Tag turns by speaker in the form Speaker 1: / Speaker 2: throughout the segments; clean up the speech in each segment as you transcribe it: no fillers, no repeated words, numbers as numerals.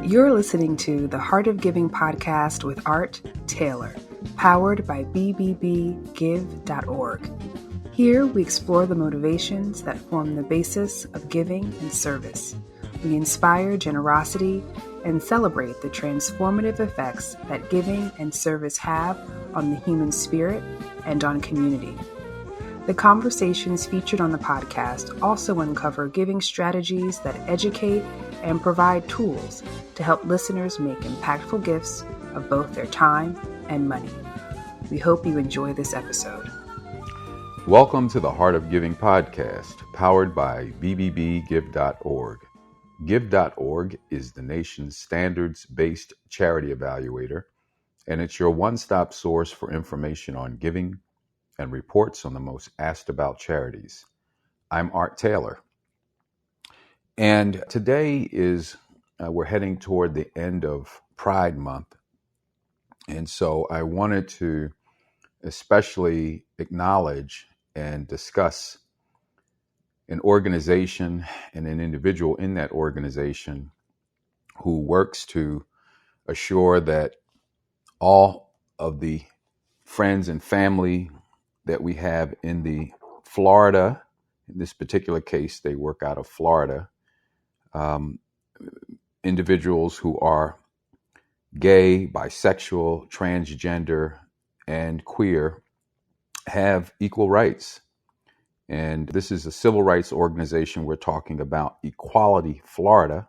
Speaker 1: You're listening to the Heart of Giving podcast with Art Taylor, powered by bbbgive.org. Here we explore the motivations that form the basis of giving and service. We inspire generosity and celebrate the transformative effects that giving and service have on the human spirit and on community. The conversations featured on the podcast also uncover giving strategies that educate and provide tools to help listeners make impactful gifts of both their time and money. We hope you enjoy this episode.
Speaker 2: Welcome to the Heart of Giving podcast, powered by bbbgive.org. Give.org is the nation's standards-based charity evaluator, and it's your one-stop source for information on giving and reports on the most asked about charities. I'm Art Taylor. And today we're heading toward the end of Pride Month. And so I wanted to especially acknowledge and discuss an organization and an individual in that organization who works to assure that all of the friends and family that we have in the Florida, in this particular case, they work out of Florida, individuals who are gay, bisexual, transgender, and queer have equal rights. And this is a civil rights organization. We're talking about Equality Florida.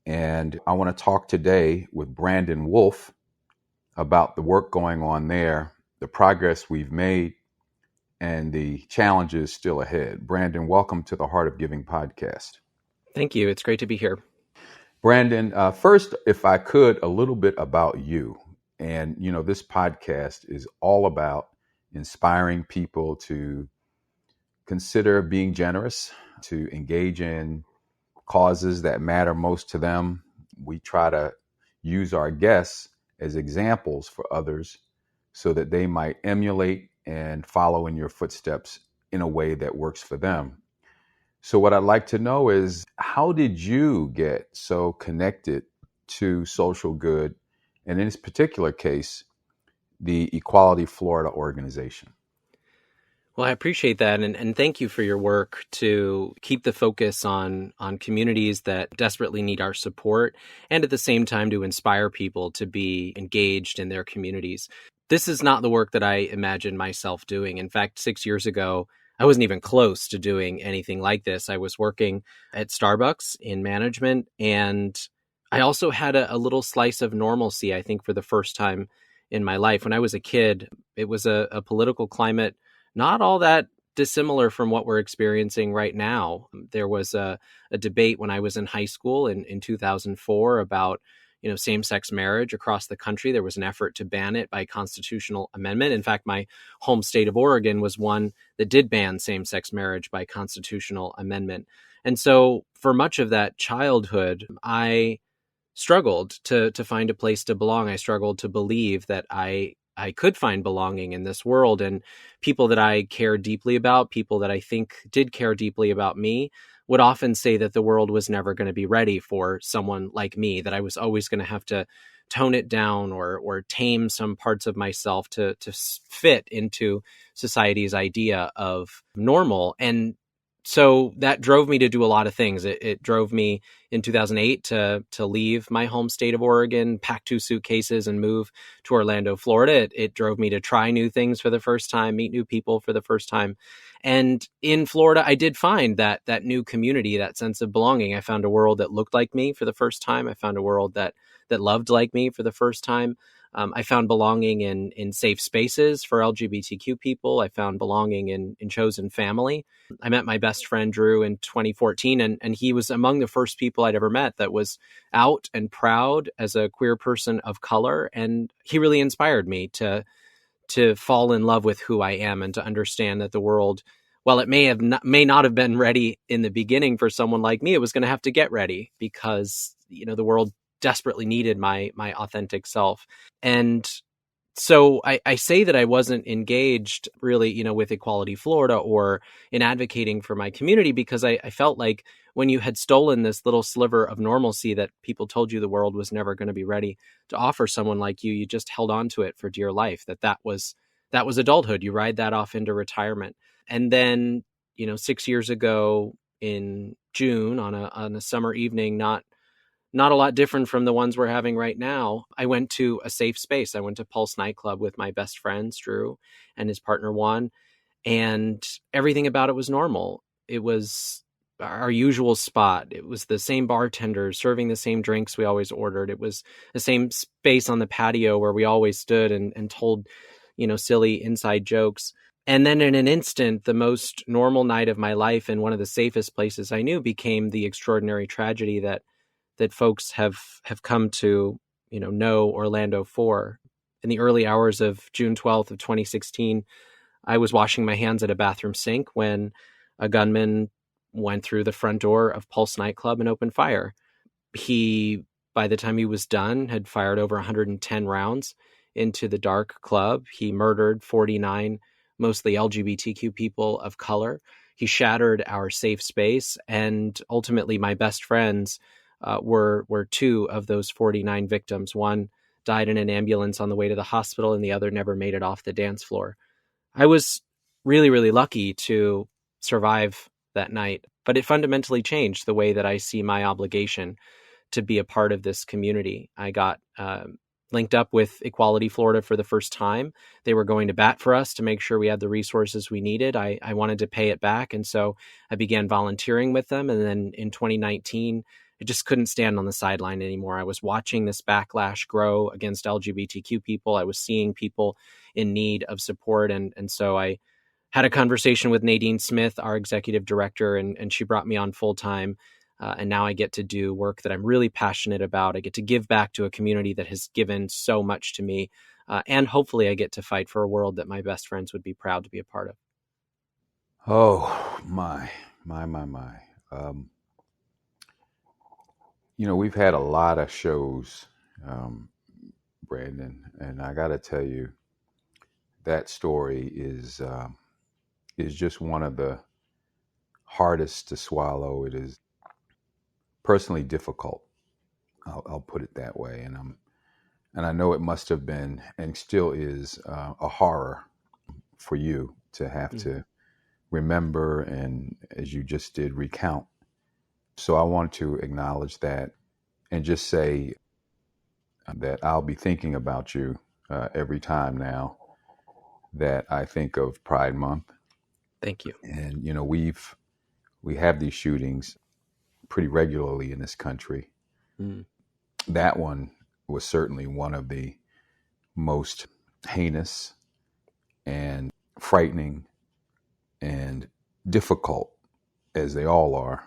Speaker 2: And I want to talk today with Brandon Wolf about the work going on there, the progress we've made, and the challenges still ahead. Brandon, welcome to the Heart of Giving podcast.
Speaker 3: Thank you. It's great to be here.
Speaker 2: Brandon, first, if I could, a little bit about you. And, this podcast is all about inspiring people to consider being generous, to engage in causes that matter most to them. We try to use our guests as examples for others so that they might emulate and follow in your footsteps in a way that works for them. So what I'd like to know is, how did you get so connected to social good, and in this particular case, the Equality Florida organization?
Speaker 3: Well, I appreciate that. And thank you for your work to keep the focus on communities that desperately need our support, and at the same time to inspire people to be engaged in their communities. This is not the work that I imagined myself doing. In fact, 6 years ago, I wasn't even close to doing anything like this. I was working at Starbucks in management, and I also had a little slice of normalcy, I think, for the first time in my life. When I was a kid, it was a political climate not all that dissimilar from what we're experiencing right now. There was a debate when I was in high school in 2004 about same-sex marriage across the country. There was an effort to ban it by constitutional amendment. In fact, my home state of Oregon was one that did ban same-sex marriage by constitutional amendment. And so for much of that childhood, I struggled to find a place to belong. I struggled to believe that I could find belonging in this world, and people that I cared deeply about, people that I think did care deeply about me, would often say that the world was never going to be ready for someone like me, that I was always going to have to tone it down or tame some parts of myself to fit into society's idea of normal. And so that drove me to do a lot of things. It drove me in 2008 to leave my home state of Oregon, pack 2 suitcases and move to Orlando, Florida. It drove me to try new things for the first time, meet new people for the first time. And in Florida, I did find that new community, that sense of belonging. I found a world that looked like me for the first time. I found a world that loved like me for the first time. I found belonging in safe spaces for LGBTQ people. I found belonging in chosen family. I met my best friend, Drew, in 2014, and he was among the first people I'd ever met that was out and proud as a queer person of color. And he really inspired me to fall in love with who I am and to understand that the world, while it may not have been ready in the beginning for someone like me, it was going to have to get ready because, the world desperately needed my authentic self. And So I say that I wasn't engaged really, with Equality Florida or in advocating for my community because I felt like when you had stolen this little sliver of normalcy that people told you the world was never going to be ready to offer someone like you just held on to it for dear life. That was adulthood. You ride that off into retirement. And then, 6 years ago in June on a summer evening, not a lot different from the ones we're having right now, I went to a safe space. I went to Pulse Nightclub with my best friends, Drew and his partner, Juan, and everything about it was normal. It was our usual spot. It was the same bartenders serving the same drinks we always ordered. It was the same space on the patio where we always stood and told, silly inside jokes. And then in an instant, the most normal night of my life and one of the safest places I knew became the extraordinary tragedy that folks have come to know Orlando for. In the early hours of June 12th of 2016, I was washing my hands at a bathroom sink when a gunman went through the front door of Pulse Nightclub and opened fire. He, by the time he was done, had fired over 110 rounds into the dark club. He murdered 49 mostly LGBTQ people of color. He shattered our safe space, and ultimately my best friends were two of those 49 victims. One died in an ambulance on the way to the hospital, and the other never made it off the dance floor. I was really, really lucky to survive that night, but it fundamentally changed the way that I see my obligation to be a part of this community. I got linked up with Equality Florida for the first time. They were going to bat for us to make sure we had the resources we needed. I wanted to pay it back. And so I began volunteering with them. And then in 2019, I just couldn't stand on the sideline anymore. I was watching this backlash grow against LGBTQ people. I was seeing people in need of support. And so I had a conversation with Nadine Smith, our executive director, and she brought me on full time. And now I get to do work that I'm really passionate about. I get to give back to a community that has given so much to me. And hopefully I get to fight for a world that my best friends would be proud to be a part of.
Speaker 2: Oh, my. We've had a lot of shows, Brandon, and I got to tell you, that story is just one of the hardest to swallow. It is personally difficult. I'll put it that way, and I know it must have been and still is a horror for you to have to remember and, as you just did, recount. So I want to acknowledge that and just say that I'll be thinking about you every time now that I think of Pride Month.
Speaker 3: Thank you.
Speaker 2: And we have these shootings pretty regularly in this country. That one was certainly one of the most heinous and frightening and difficult, as they all are,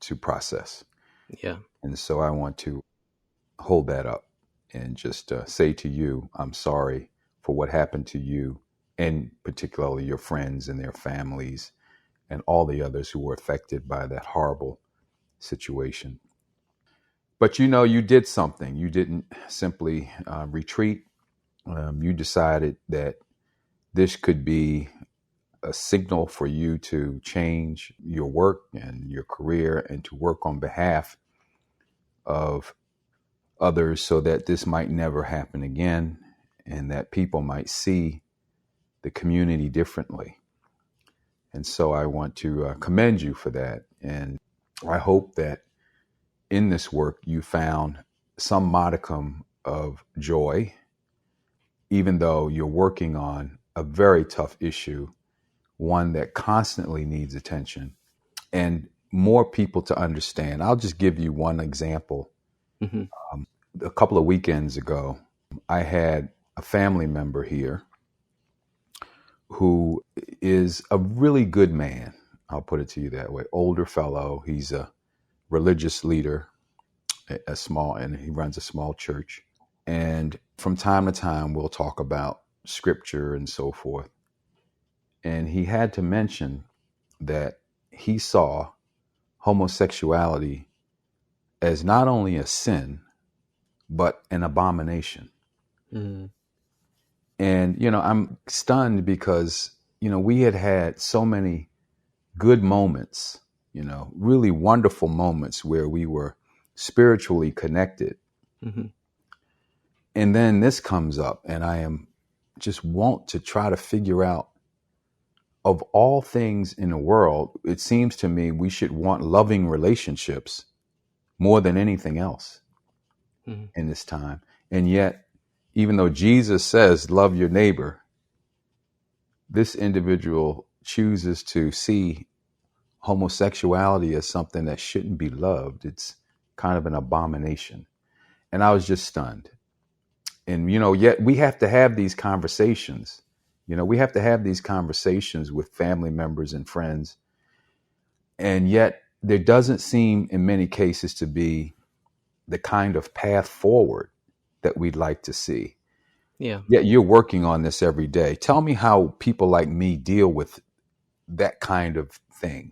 Speaker 2: to process.
Speaker 3: Yeah.
Speaker 2: And so I want to hold that up and just say to you, I'm sorry for what happened to you, and particularly your friends and their families and all the others who were affected by that horrible situation. But you did something. You didn't simply retreat. You decided that this could be a signal for you to change your work and your career and to work on behalf of others so that this might never happen again and that people might see the community differently. And so I want to commend you for that. And I hope that in this work you found some modicum of joy, even though you're working on a very tough issue, one that constantly needs attention and more people to understand. I'll just give you one example. A couple of weekends ago, I had a family member here who is a really good man. I'll put it to you that way. Older fellow. He's a religious leader, and he runs a small church. And from time to time, we'll talk about scripture and so forth. And he had to mention that he saw homosexuality as not only a sin, but an abomination. And, I'm stunned because, we had so many good moments, really wonderful moments where we were spiritually connected.
Speaker 3: Mm-hmm.
Speaker 2: And then this comes up, and I am just want to try to figure out, of all things in the world, it seems to me we should want loving relationships more than anything else
Speaker 3: Mm-hmm.
Speaker 2: in this time. And yet, even though Jesus says, love your neighbor, this individual chooses to see homosexuality as something that shouldn't be loved. It's kind of an abomination. And I was just stunned. And, yet we have to have these conversations. We have to have these conversations with family members and friends. And yet there doesn't seem in many cases to be the kind of path forward that we'd like to see.
Speaker 3: Yeah.
Speaker 2: Yet you're working on this every day. Tell me how people like me deal with that kind of thing.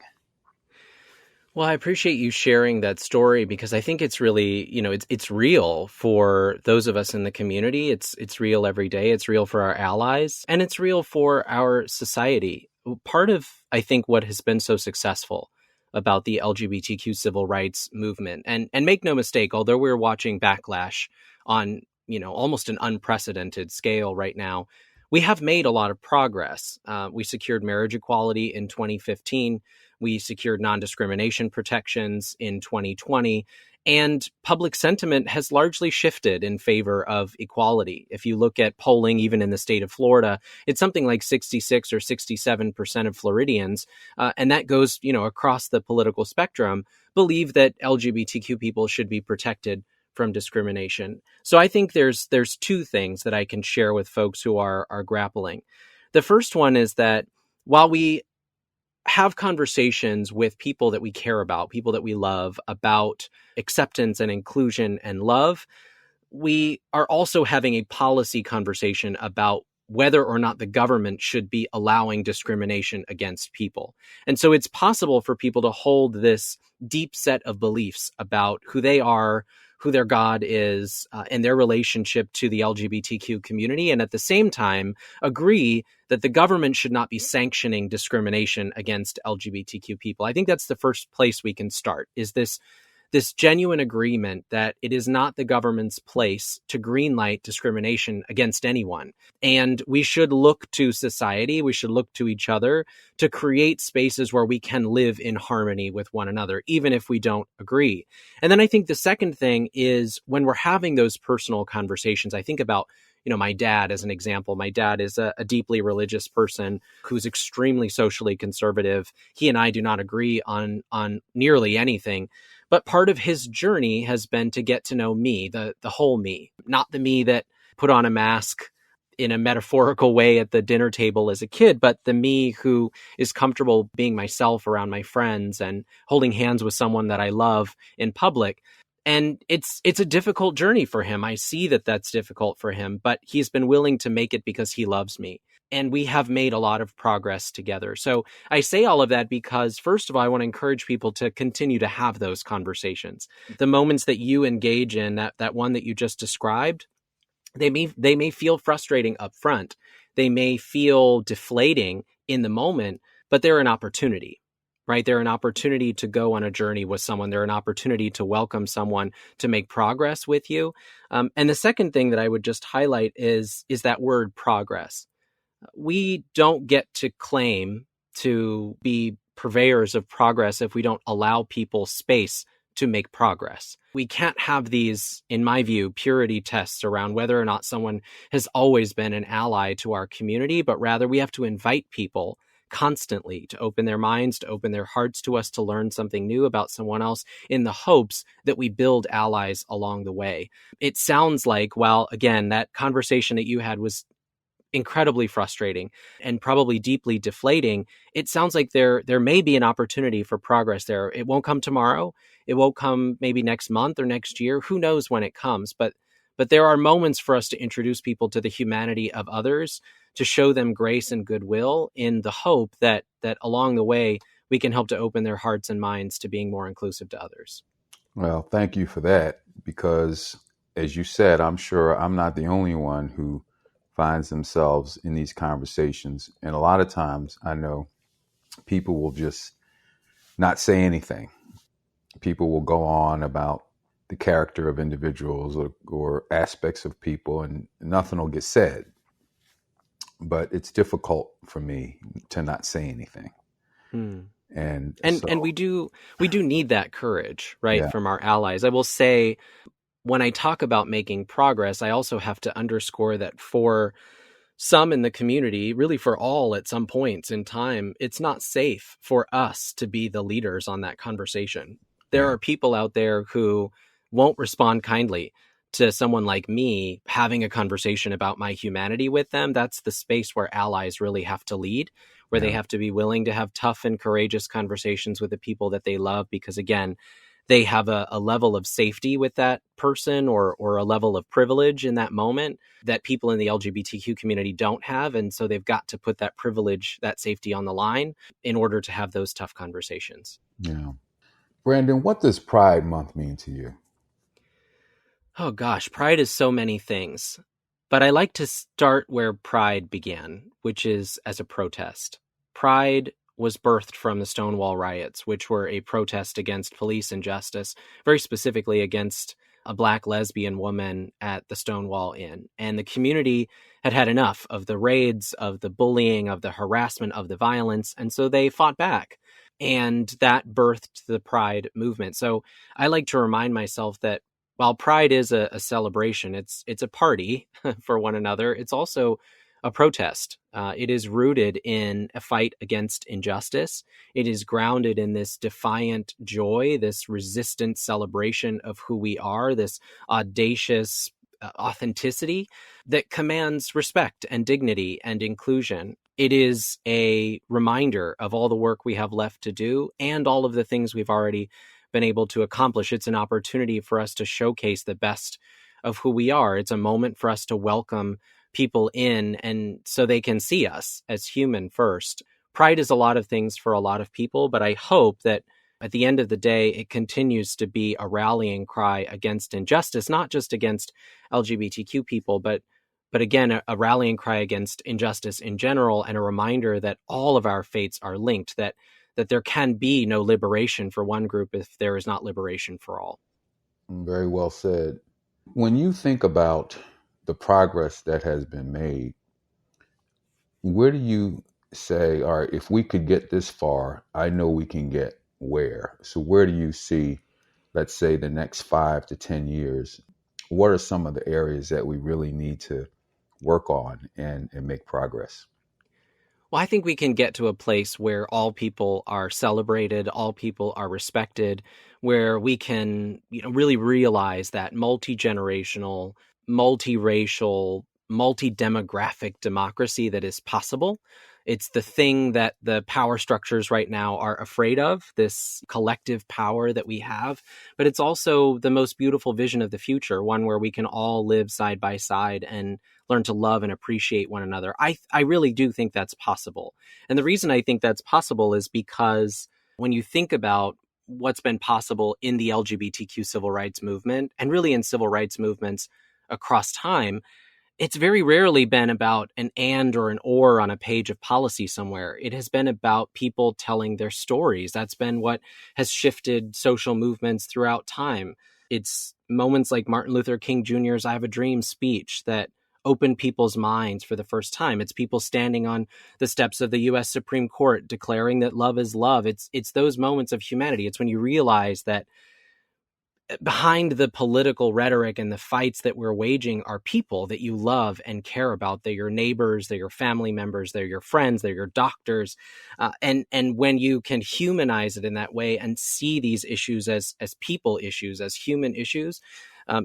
Speaker 3: Well, I appreciate you sharing that story because I think it's really, it's real for those of us in the community. It's real every day. It's real for our allies, and it's real for our society. Part of, I think, what has been so successful about the LGBTQ civil rights movement, and make no mistake, although we're watching backlash on, almost an unprecedented scale right now, we have made a lot of progress. We secured marriage equality in 2015. We secured non-discrimination protections in 2020, and public sentiment has largely shifted in favor of equality. If you look at polling, even in the state of Florida, it's something like 66 or 67% of Floridians, and that goes, across the political spectrum, believe that LGBTQ people should be protected from discrimination. So I think there's two things that I can share with folks who are grappling. The first one is that while we have conversations with people that we care about, people that we love, about acceptance and inclusion and love, we are also having a policy conversation about whether or not the government should be allowing discrimination against people. And so it's possible for people to hold this deep set of beliefs about who they are, who their God is, and their relationship to the LGBTQ community, and at the same time agree that the government should not be sanctioning discrimination against LGBTQ people. I think that's the first place we can start, is this genuine agreement that it is not the government's place to greenlight discrimination against anyone. And we should look to society, we should look to each other to create spaces where we can live in harmony with one another, even if we don't agree. And then I think the second thing is, when we're having those personal conversations, I think about, my dad as an example. My dad is a deeply religious person who's extremely socially conservative. He and I do not agree on nearly anything. But part of his journey has been to get to know me, the whole me, not the me that put on a mask in a metaphorical way at the dinner table as a kid, but the me who is comfortable being myself around my friends and holding hands with someone that I love in public. And it's a difficult journey for him. I see that that's difficult for him, but he's been willing to make it because he loves me. And we have made a lot of progress together. So I say all of that because, first of all, I want to encourage people to continue to have those conversations. The moments that you engage in, that one that you just described, they may feel frustrating up front. They may feel deflating in the moment, but they're an opportunity, right? They're an opportunity to go on a journey with someone. They're an opportunity to welcome someone to make progress with you. And the second thing that I would just highlight is that word progress. We don't get to claim to be purveyors of progress if we don't allow people space to make progress. We can't have these, in my view, purity tests around whether or not someone has always been an ally to our community, but rather we have to invite people constantly to open their minds, to open their hearts to us, to learn something new about someone else, in the hopes that we build allies along the way. It sounds like, well, again, that conversation that you had was incredibly frustrating and probably deeply deflating. It sounds like there may be an opportunity for progress there. It won't come tomorrow. It won't come maybe next month or next year. Who knows when it comes? But there are moments for us to introduce people to the humanity of others, to show them grace and goodwill, in the hope that along the way we can help to open their hearts and minds to being more inclusive to others.
Speaker 2: Well, thank you for that, because as you said, I'm sure I'm not the only one who finds themselves in these conversations. And a lot of times I know people will just not say anything. People will go on about the character of individuals or aspects of people, and nothing will get said. But it's difficult for me to not say anything.
Speaker 3: Hmm.
Speaker 2: And
Speaker 3: And
Speaker 2: so,
Speaker 3: we do need that courage, right,
Speaker 2: yeah,
Speaker 3: from our allies. I will say, when I talk about making progress, I also have to underscore that for some in the community, really for all at some points in time, it's not safe for us to be the leaders on that conversation. There
Speaker 2: yeah,
Speaker 3: are people out there who won't respond kindly to someone like me having a conversation about my humanity with them. That's the space where allies really have to lead, where they
Speaker 2: yeah,
Speaker 3: have to be willing to have tough and courageous conversations with the people that they love, because again, they have a level of safety with that person, or a level of privilege in that moment that people in the LGBTQ community don't have. And so they've got to put that privilege, that safety on the line in order to have those tough conversations.
Speaker 2: yeah. Brandon, what does Pride Month mean to you?
Speaker 3: Oh gosh, Pride is so many things. But I like to start where Pride began, which is as a protest. Pride was birthed from the Stonewall riots, which were a protest against police injustice, very specifically against a Black lesbian woman at the Stonewall Inn. And the community had had enough of the raids, of the bullying, of the harassment, of the violence. And so they fought back. And that birthed the Pride movement. So I like to remind myself that while Pride is a celebration, it's a party for one another. It's also a protest. It is rooted in a fight against injustice. It is grounded in this defiant joy, this resistant celebration of who we are, this audacious authenticity that commands respect and dignity and inclusion. It is a reminder of all the work we have left to do and all of the things we've already been able to accomplish. It's an opportunity for us to showcase the best of who we are. It's a moment for us to welcome people in, and so they can see us as human first. Pride is a lot of things for a lot of people, but I hope that at the end of the day, it continues to be a rallying cry against injustice, not just against LGBTQ people, but again, a rallying cry against injustice in general, and a reminder that all of our fates are linked, that there can be no liberation for one group if there is not liberation for all.
Speaker 2: Very well said. When you think about the progress that has been made, where do you say, all right, if we could get this far, I know we can get where? So where do you see, let's say, the next 5 to 10 years? What are some of the areas that we really need to work on and make progress?
Speaker 3: Well, I think we can get to a place where all people are celebrated, all people are respected, where we can, really realize that multi-generational, multiracial, multi-demographic democracy that is possible. It's the thing that the power structures right now are afraid of, this collective power that we have. But it's also the most beautiful vision of the future, one where we can all live side by side and learn to love and appreciate one another. I really do think that's possible. And the reason I think that's possible is because when you think about what's been possible in the LGBTQ civil rights movement, and really in civil rights movements across time, it's very rarely been about an and or an or on a page of policy somewhere. It has been about people telling their stories. That's been what has shifted social movements throughout time. It's moments like Martin Luther King Jr.'s I Have a Dream speech that opened people's minds for the first time. It's people standing on the steps of the US Supreme Court declaring that love is love. It's those moments of humanity. It's when you realize that behind the political rhetoric and the fights that we're waging are people that you love and care about. They're your neighbors, they're your family members, they're your friends, they're your doctors. And when you can humanize it in that way and see these issues as people issues, as human issues,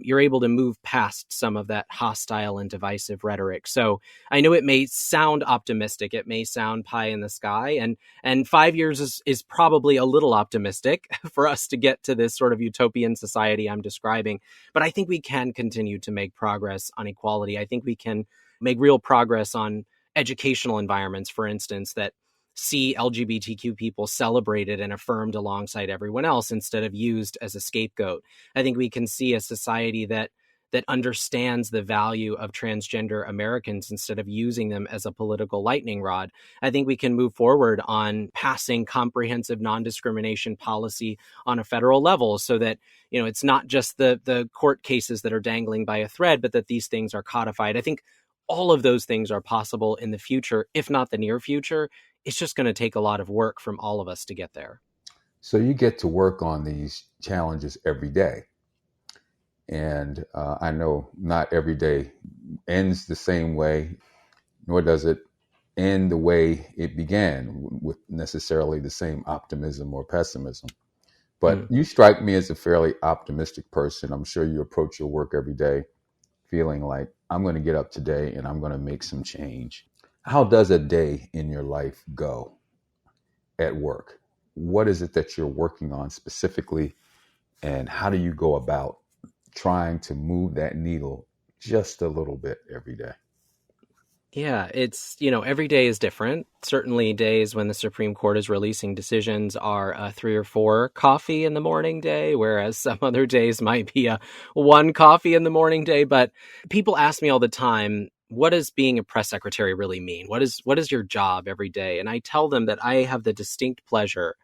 Speaker 3: you're able to move past some of that hostile and divisive rhetoric. So I know it may sound optimistic, it may sound pie in the sky, and 5 years is probably a little optimistic for us to get to this sort of utopian society I'm describing. But I think we can continue to make progress on equality. I think we can make real progress on educational environments, for instance, that see LGBTQ people celebrated and affirmed alongside everyone else instead of used as a scapegoat. I think we can see a society that that understands the value of transgender Americans instead of using them as a political lightning rod, I think we can move forward on passing comprehensive non-discrimination policy on a federal level so that, it's not just the court cases that are dangling by a thread, but that these things are codified. I think all of those things are possible in the future, if not the near future. It's just going to take a lot of work from all of us to get there.
Speaker 2: So you get to work on these challenges every day. And I know not every day ends the same way, nor does it end the way it began with necessarily the same optimism or pessimism. But you strike me as a fairly optimistic person. I'm sure you approach your work every day feeling like I'm going to get up today and I'm going to make some change. How does a day in your life go at work? What is it that you're working on specifically? And how do you go about trying to move that needle just a little bit every day?
Speaker 3: Yeah, it's, every day is different. Certainly days when the Supreme Court is releasing decisions are a 3 or 4 coffee in the morning day, whereas some other days might be a 1 coffee in the morning day. But people ask me all the time, what does being a press secretary really mean? What is your job every day? And I tell them that I have the distinct pleasure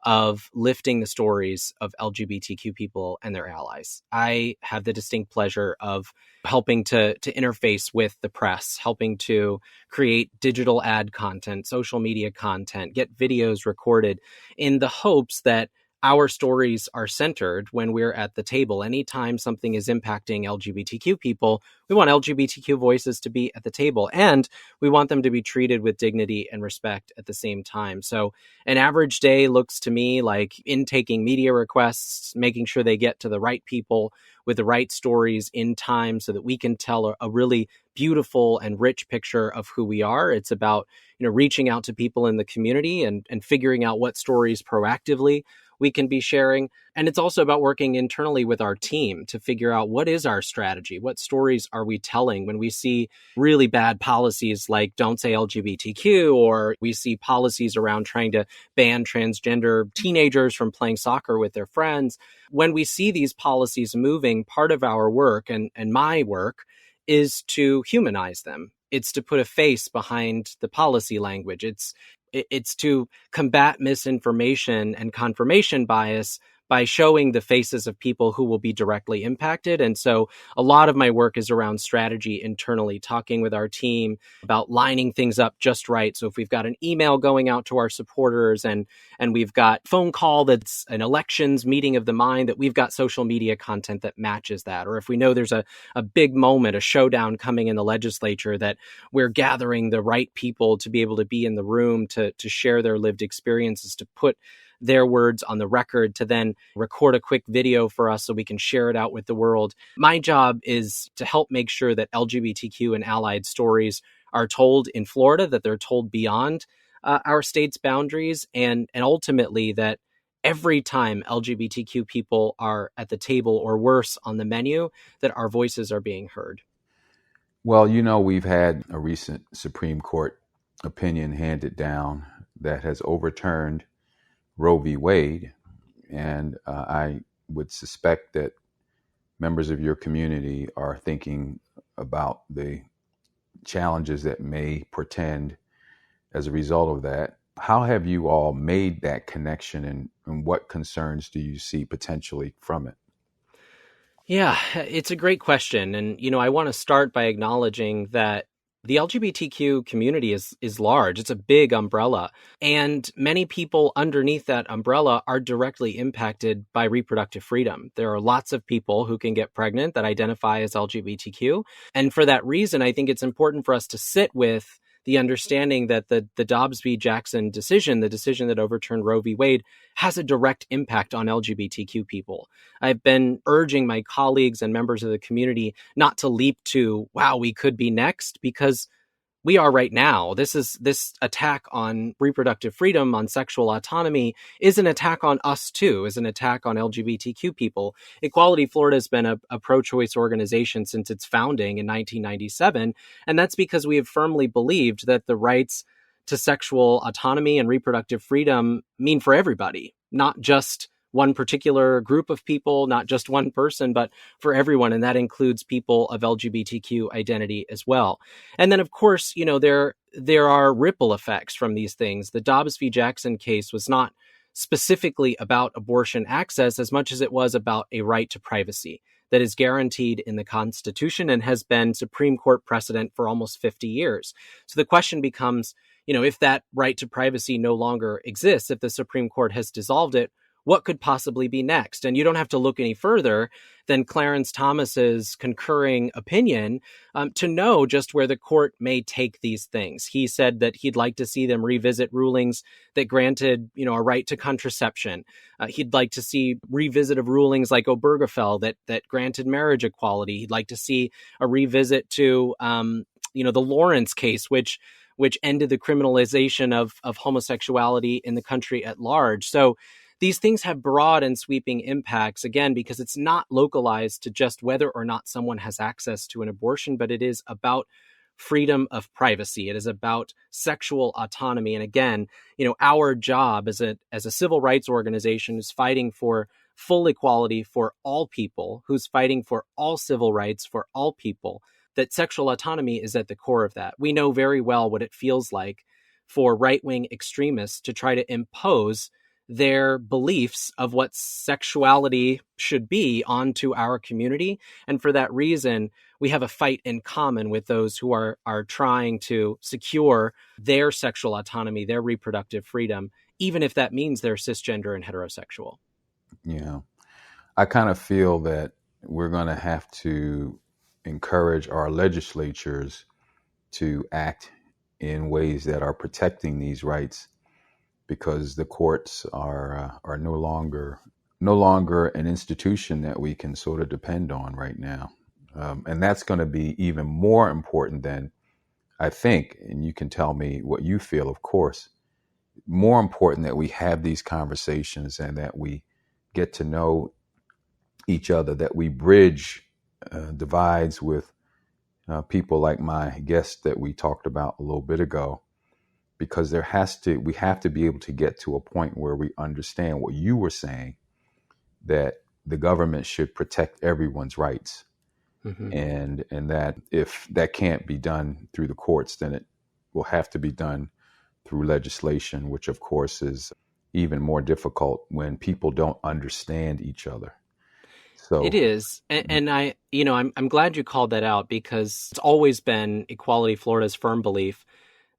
Speaker 3: of lifting the stories of LGBTQ people and their allies. I have the distinct pleasure of helping to interface with the press, helping to create digital ad content, social media content, get videos recorded in the hopes that our stories are centered when we're at the table. Anytime something is impacting LGBTQ people, we want LGBTQ voices to be at the table, and we want them to be treated with dignity and respect at the same time. So an average day looks to me like intaking media requests, making sure they get to the right people with the right stories in time so that we can tell a really beautiful and rich picture of who we are. It's about, reaching out to people in the community and figuring out what stories proactively we can be sharing. And it's also about working internally with our team to figure out what is our strategy? What stories are we telling when we see really bad policies like don't say LGBTQ, or we see policies around trying to ban transgender teenagers from playing soccer with their friends. When we see these policies moving, part of our work and my work is to humanize them. It's to put a face behind the policy language. It's to combat misinformation and confirmation bias by showing the faces of people who will be directly impacted. And so a lot of my work is around strategy internally, talking with our team about lining things up just right. So if we've got an email going out to our supporters and we've got phone call that's an elections meeting of the mind, that we've got social media content that matches that. Or if we know there's a big moment, a showdown coming in the legislature, that we're gathering the right people to be able to be in the room to share their lived experiences, to put their words on the record, to then record a quick video for us so we can share it out with the world. My job is to help make sure that LGBTQ and allied stories are told in Florida, that they're told beyond our state's boundaries, and ultimately that every time LGBTQ people are at the table, or worse, on the menu, that our voices are being heard.
Speaker 2: Well, we've had a recent Supreme Court opinion handed down that has overturned Roe v. Wade. And I would suspect that members of your community are thinking about the challenges that may portend as a result of that. How have you all made that connection, and what concerns do you see potentially from it?
Speaker 3: Yeah, it's a great question. And, I want to start by acknowledging that the LGBTQ community is large. It's a big umbrella. And many people underneath that umbrella are directly impacted by reproductive freedom. There are lots of people who can get pregnant that identify as LGBTQ. And for that reason, I think it's important for us to sit with the understanding that the Dobbs v. Jackson decision, the decision that overturned Roe v. Wade, has a direct impact on LGBTQ people. I've been urging my colleagues and members of the community not to leap to, wow, we could be next, because we are right now. This attack on reproductive freedom, on sexual autonomy, is an attack on us too, is an attack on LGBTQ people. Equality Florida has been a pro-choice organization since its founding in 1997. And that's because we have firmly believed that the rights to sexual autonomy and reproductive freedom mean for everybody, not just one particular group of people, not just one person, but for everyone. And that includes people of LGBTQ identity as well. And then, of course, there are ripple effects from these things. The Dobbs v. Jackson case was not specifically about abortion access as much as it was about a right to privacy that is guaranteed in the Constitution and has been Supreme Court precedent for almost 50 years. So the question becomes, if that right to privacy no longer exists, if the Supreme Court has dissolved it, what could possibly be next? And you don't have to look any further than Clarence Thomas's concurring opinion to know just where the court may take these things. He said that he'd like to see them revisit rulings that granted, a right to contraception. He'd like to see revisit of rulings like Obergefell that granted marriage equality. He'd like to see a revisit to, the Lawrence case, which ended the criminalization of homosexuality in the country at large. So these things have broad and sweeping impacts, again, because it's not localized to just whether or not someone has access to an abortion, but it is about freedom of privacy. It is about sexual autonomy. And again, our job as a civil rights organization is fighting for full equality for all people, who's fighting for all civil rights for all people, that sexual autonomy is at the core of that. We know very well what it feels like for right-wing extremists to try to impose their beliefs of what sexuality should be onto our community. And for that reason, we have a fight in common with those who are trying to secure their sexual autonomy, their reproductive freedom, even if that means they're cisgender and heterosexual.
Speaker 2: Yeah. I kind of feel that we're going to have to encourage our legislatures to act in ways that are protecting these rights, because the courts are no longer an institution that we can sort of depend on right now. And that's going to be even more important than, I think, and you can tell me what you feel, of course, more important that we have these conversations and that we get to know each other, that we bridge divides with people like my guest that we talked about a little bit ago, because we have to be able to get to a point where we understand what you were saying, that the government should protect everyone's rights. Mm-hmm. And that if that can't be done through the courts, then it will have to be done through legislation, which of course is even more difficult when people don't understand each other. So
Speaker 3: it is. And I'm glad you called that out, because it's always been Equality Florida's firm belief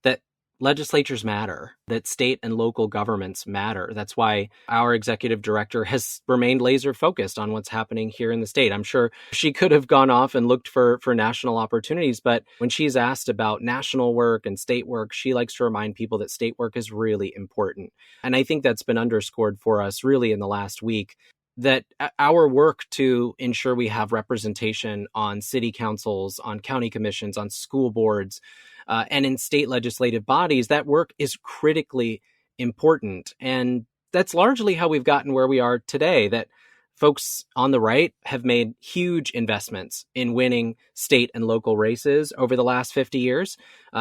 Speaker 3: that legislatures matter, that state and local governments matter. That's why our executive director has remained laser focused on what's happening here in the state. I'm sure she could have gone off and looked for national opportunities, but when she's asked about national work and state work, she likes to remind people that state work is really important. And I think that's been underscored for us really in the last week, that our work to ensure we have representation on city councils, on county commissions, on school boards, and in state legislative bodies, that work is critically important. And that's largely how we've gotten where we are today, that folks on the right have made huge investments in winning state and local races over the last 50 years.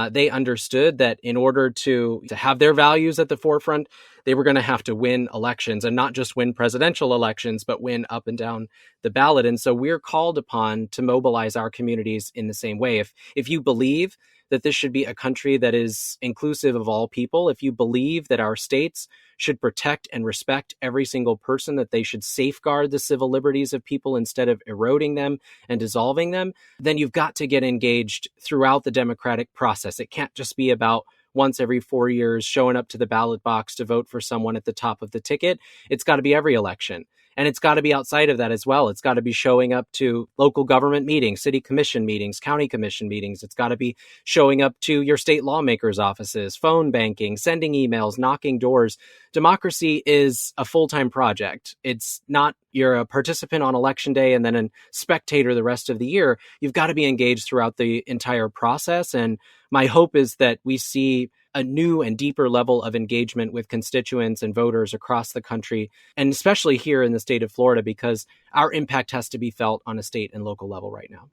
Speaker 3: They understood that in order to have their values at the forefront, they were going to have to win elections, and not just win presidential elections, but win up and down the ballot. And so we're called upon to mobilize our communities in the same way. If you believe that this should be a country that is inclusive of all people, if you believe that our states should protect and respect every single person, that they should safeguard the civil liberties of people instead of eroding them and dissolving them, then you've got to get engaged throughout the democratic process. It can't just be about once every 4 years showing up to the ballot box to vote for someone at the top of the ticket. It's got to be every election. And it's got to be outside of that as well. It's got to be showing up to local government meetings, city commission meetings, county commission meetings. It's got to be showing up to your state lawmakers' offices, phone banking, sending emails, knocking doors. Democracy is a full-time project. It's not you're a participant on election day and then a spectator the rest of the year. You've got to be engaged throughout the entire process. And my hope is that we see a new and deeper level of engagement with constituents and voters across the country, and especially here in the state of Florida, because our impact has to be felt on a state and local level right now.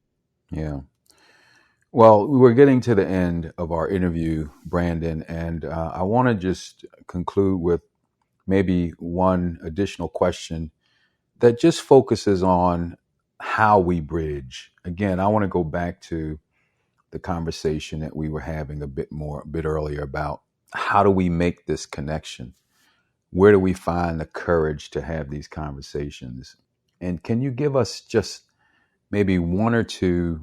Speaker 2: Yeah. Well, we're getting to the end of our interview, Brandon, and I want to just conclude with maybe one additional question that just focuses on how we bridge. Again, I want to go back to the conversation that we were having a bit earlier about how do we make this connection? Where do we find the courage to have these conversations? And can you give us just maybe one or two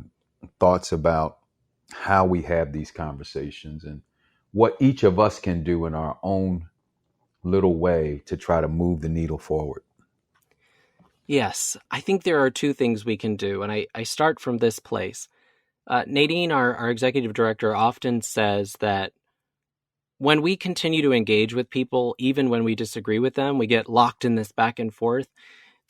Speaker 2: thoughts about how we have these conversations and what each of us can do in our own little way to try to move the needle forward?
Speaker 3: Yes, I think there are two things we can do. And I start from this place. Nadine, our executive director, often says that when we continue to engage with people, even when we disagree with them, we get locked in this back and forth.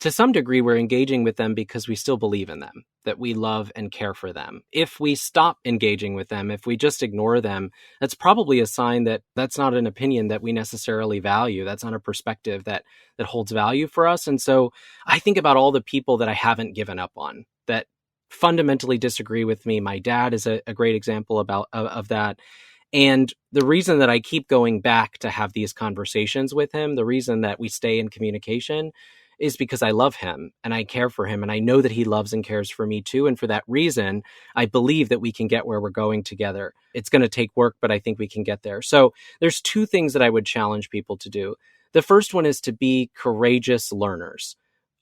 Speaker 3: To some degree, we're engaging with them because we still believe in them, that we love and care for them. If we stop engaging with them, if we just ignore them, that's probably a sign that that's not an opinion that we necessarily value. That's not a perspective that holds value for us. And so I think about all the people that I haven't given up on, that fundamentally disagree with me. My dad is a great example of that. And the reason that I keep going back to have these conversations with him, the reason that we stay in communication is because I love him and I care for him. And I know that he loves and cares for me too. And for that reason, I believe that we can get where we're going together. It's going to take work, but I think we can get there. So there's two things that I would challenge people to do. The first one is to be courageous learners.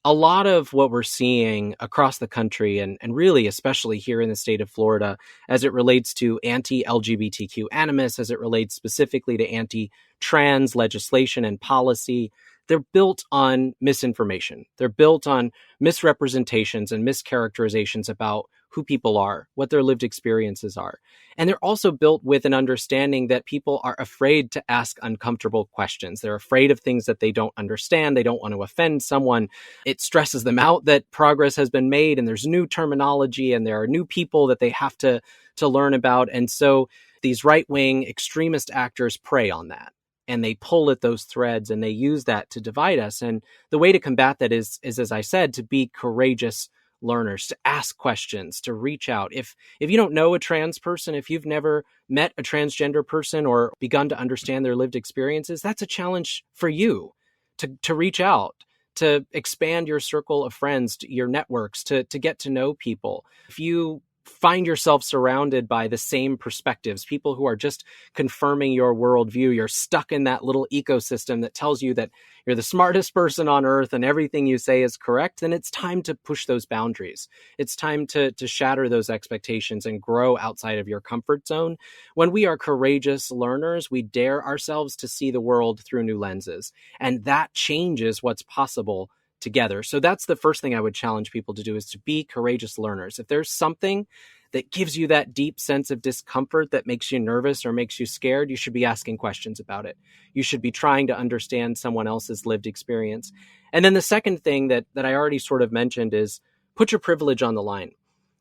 Speaker 3: A lot of what we're seeing across the country and really especially here in the state of Florida as it relates to anti-LGBTQ animus, as it relates specifically to anti-trans legislation and policy, they're built on misinformation. They're built on misrepresentations and mischaracterizations about who people are, what their lived experiences are. And they're also built with an understanding that people are afraid to ask uncomfortable questions. They're afraid of things that they don't understand. They don't want to offend someone. It stresses them out that progress has been made and there's new terminology and there are new people that they have to learn about. And so these right-wing extremist actors prey on that. And they pull at those threads and they use that to divide us. And the way to combat that is, as I said, to be courageous learners, to ask questions, to reach out. If you don't know a trans person, if you've never met a transgender person or begun to understand their lived experiences, that's a challenge for you to reach out, to expand your circle of friends, your networks, to get to know people. If you find yourself surrounded by the same perspectives, people who are just confirming your worldview, you're stuck in that little ecosystem that tells you that you're the smartest person on earth and everything you say is correct, then it's time to push those boundaries. It's time to shatter those expectations and grow outside of your comfort zone. When we are courageous learners, we dare ourselves to see the world through new lenses, and that changes what's possible together. So that's the first thing I would challenge people to do, is to be courageous learners. If there's something that gives you that deep sense of discomfort that makes you nervous or makes you scared, you should be asking questions about it. You should be trying to understand someone else's lived experience. And then the second thing that I already sort of mentioned is put your privilege on the line.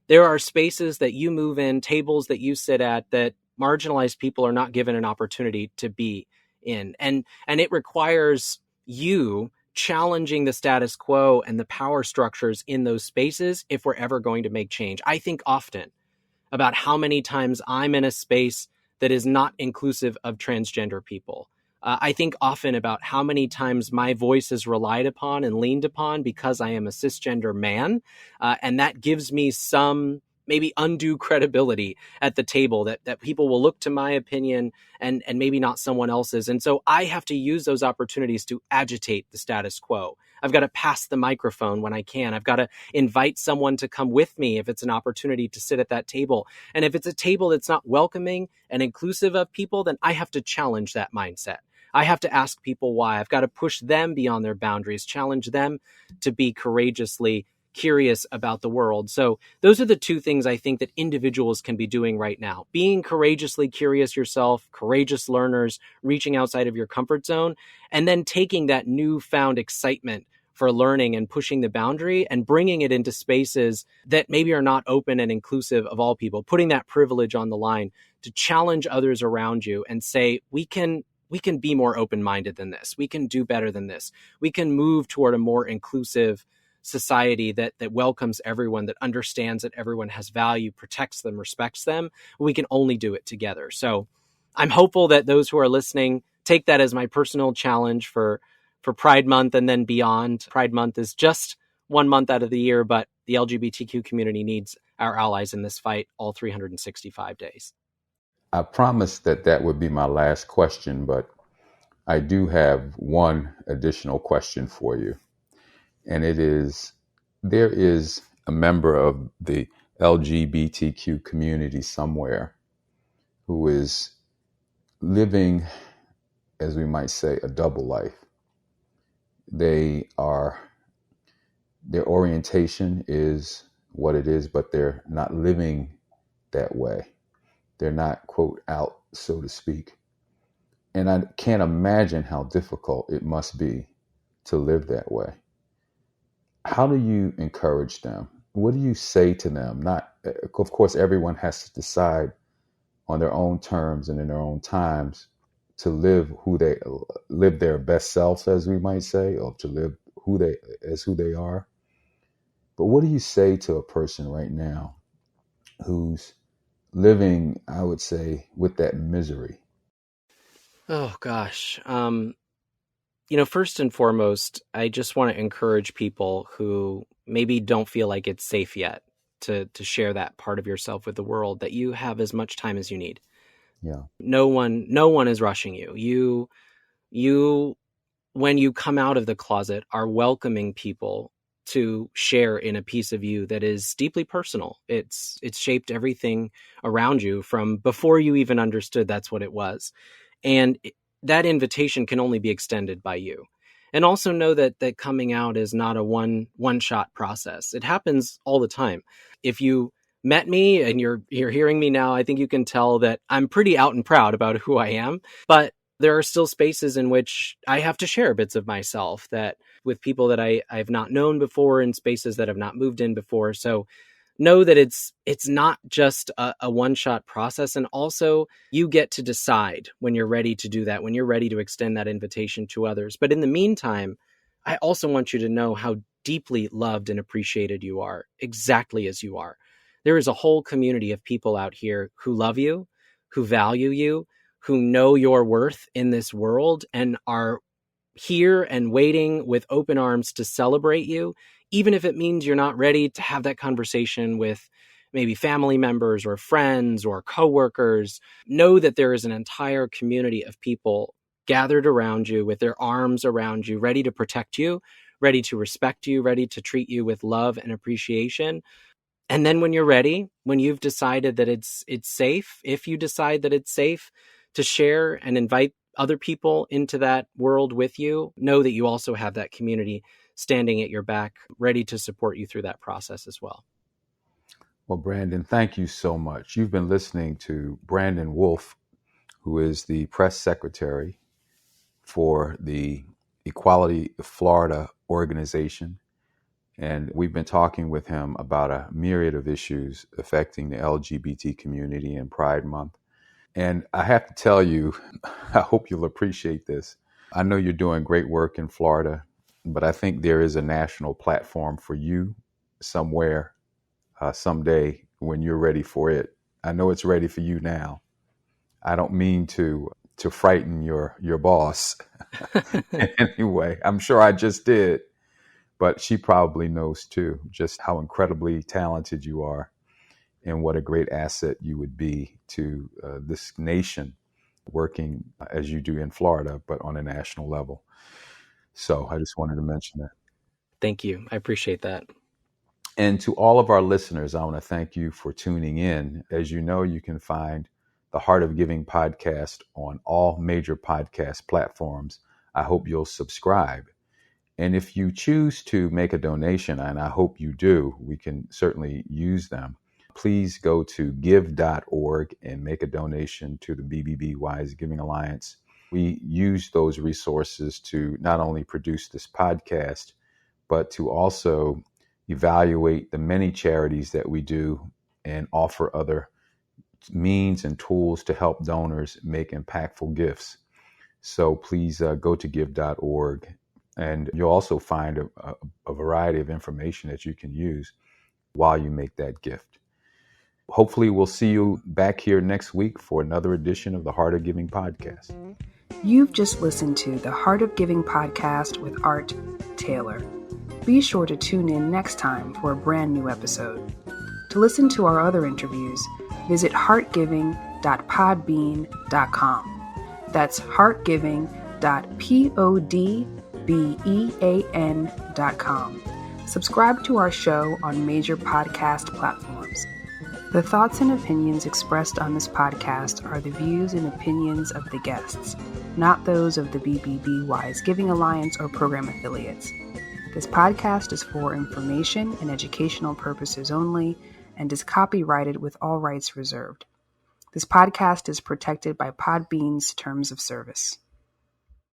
Speaker 3: There are spaces that you move in, tables that you sit at, that marginalized people are not given an opportunity to be in. And it requires you challenging the status quo and the power structures in those spaces if we're ever going to make change. I think often about how many times I'm in a space that is not inclusive of transgender people. I think often about how many times my voice is relied upon and leaned upon because I am a cisgender man. And that gives me some maybe undue credibility at the table, that people will look to my opinion and maybe not someone else's. And so I have to use those opportunities to agitate the status quo. I've got to pass the microphone when I can. I've got to invite someone to come with me if it's an opportunity to sit at that table. And if it's a table that's not welcoming and inclusive of people, then I have to challenge that mindset. I have to ask people why. I've got to push them beyond their boundaries, challenge them to be courageously curious about the world. So those are the two things I think that individuals can be doing right now. Being courageously curious yourself, courageous learners, reaching outside of your comfort zone, and then taking that newfound excitement for learning and pushing the boundary and bringing it into spaces that maybe are not open and inclusive of all people, putting that privilege on the line to challenge others around you and say, we can be more open-minded than this. We can do better than this. We can move toward a more inclusive society that welcomes everyone, that understands that everyone has value, protects them, respects them. We can only do it together. So I'm hopeful that those who are listening take that as my personal challenge for for Pride Month and then beyond. Pride Month is just 1 month out of the year, but the LGBTQ community needs our allies in this fight all 365 days.
Speaker 2: I promised that would be my last question, but I do have one additional question for you. And it is, there is a member of the LGBTQ community somewhere who is living, as we might say, a double life. Their orientation is what it is, but they're not living that way. They're not, quote, out, so to speak. And I can't imagine how difficult it must be to live that way. How do you encourage them? What do you say to them? Not, of course, everyone has to decide on their own terms and in their own times to live their best selves, as we might say, or to live who they are. But what do you say to a person right now who's living, I would say, with that misery?
Speaker 3: Oh, gosh. First and foremost, I just want to encourage people who maybe don't feel like it's safe yet to share that part of yourself with the world, that you have as much time as you need.
Speaker 2: Yeah.
Speaker 3: No one is rushing you. You, when you come out of the closet, are welcoming people to share in a piece of you that is deeply personal. It's shaped everything around you from before you even understood that's what it was. And that invitation can only be extended by you. And also know that coming out is not a one shot process. It happens all the time. If you met me and you're hearing me now, I think you can tell that I'm pretty out and proud about who I am. But there are still spaces in which I have to share bits of myself that with people that I've not known before, in spaces that I've not moved in before. So know that it's not just a one-shot process. And also you get to decide when you're ready to do that, when you're ready to extend that invitation to others. But in the meantime, I also want you to know how deeply loved and appreciated you are, exactly as you are. There is a whole community of people out here who love you, who value you, who know your worth in this world and are here and waiting with open arms to celebrate you, even if it means you're not ready to have that conversation with maybe family members or friends or coworkers. Know that there is an entire community of people gathered around you with their arms around you, ready to protect you, ready to respect you, ready to treat you with love and appreciation. And then when you're ready, when you've decided that it's safe, if you decide that it's safe to share and invite other people into that world with you, know that you also have that community standing at your back, ready to support you through that process as well.
Speaker 2: Well, Brandon, thank you so much. You've been listening to Brandon Wolf, who is the press secretary for the Equality Florida organization. And we've been talking with him about a myriad of issues affecting the LGBT community in Pride Month. And I have to tell you, I hope you'll appreciate this. I know you're doing great work in Florida, but I think there is a national platform for you somewhere, someday when you're ready for it. I know it's ready for you now. I don't mean to frighten your boss in any way. I'm sure I just did, but she probably knows too, just how incredibly talented you are and what a great asset you would be to this nation, working as you do in Florida, but on a national level. So I just wanted to mention that.
Speaker 3: Thank you. I appreciate that.
Speaker 2: And to all of our listeners, I want to thank you for tuning in. As you know, you can find the Heart of Giving podcast on all major podcast platforms. I hope you'll subscribe. And if you choose to make a donation, and I hope you do, we can certainly use them. Please go to give.org and make a donation to the BBB Wise Giving Alliance. We use those resources to not only produce this podcast, but to also evaluate the many charities that we do and offer other means and tools to help donors make impactful gifts. So please go to give.org, and you'll also find a variety of information that you can use while you make that gift. Hopefully, we'll see you back here next week for another edition of the Heart of Giving podcast.
Speaker 1: You've just listened to the Heart of Giving podcast with Art Taylor. Be sure to tune in next time for a brand new episode. To listen to our other interviews, visit heartgiving.podbean.com. That's heartgiving.podbean.com. Subscribe to our show on major podcast platforms. The thoughts and opinions expressed on this podcast are the views and opinions of the guests, not those of the BBB Wise Giving Alliance or program affiliates. This podcast is for information and educational purposes only and is copyrighted with all rights reserved. This podcast is protected by Podbean's terms of service.